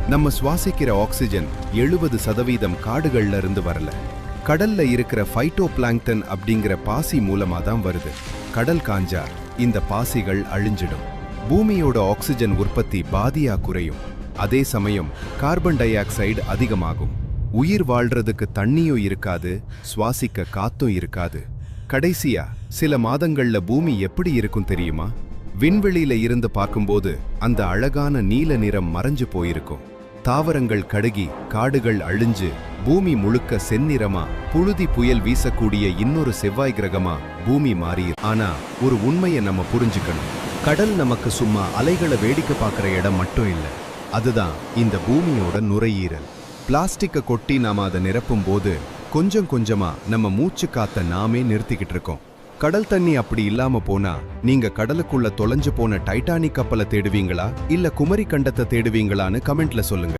நம்ம சுவாசிக்கிற ஆக்சிஜன் 70% காடுகள்ல இருந்து வரல. கடல்ல இருக்கிற ஃபைட்டோ பிளாங்டன் அப்படிங்கிற பாசி மூலமா தான் வருது. கடல் காஞ்சா இந்த பாசிகள் அழிஞ்சிடும். பூமியோட ஆக்சிஜன் உற்பத்தி பாதியா குறையும். அதே சமயம் கார்பன் டை ஆக்சைடு அதிகமாகும். உயிர் வாழ்றதுக்கு தண்ணியும் இருக்காது, சுவாசிக்க காத்தும் இருக்காது. கடைசியா சில மாதங்கள்ல பூமி எப்படி இருக்கும் தெரியுமா? விண்வெளியில இருந்து பார்க்கும்போது அந்த அழகான நீல நிறம் மறைஞ்சு போயிருக்கும். தாவரங்கள் கடுகி காடுகள் அழிஞ்சு பூமி முழுக்க செந்நிறமா புழுதி புயல் வீசக்கூடிய இன்னொரு செவ்வாய் கிரகமா பூமி மாறி. ஆனா ஒரு உண்மையை நம்ம புரிஞ்சுக்கணும். கடல் நமக்கு சும்மா அலைகளை வேடிக்கை பார்க்குற இடம் மட்டும் இல்லை. அதுதான் இந்த பூமியோட நுரையீரல். பிளாஸ்டிக்கை கொட்டி நாம அதை நிரப்பும் போது கொஞ்சம் கொஞ்சமா நம்ம மூச்சு காத்த நாமே நிறுத்திக்கிட்டு இருக்கோம். கடல் தண்ணி அப்படி இல்லாம போனா நீங்க கடலுக்குள்ள தொலைஞ்சு போன டைட்டானிக் கப்பலை தேடுவீங்களா இல்ல குமரி கண்டத்தை தேடுவீங்களான்னு கமெண்ட்ல சொல்லுங்க.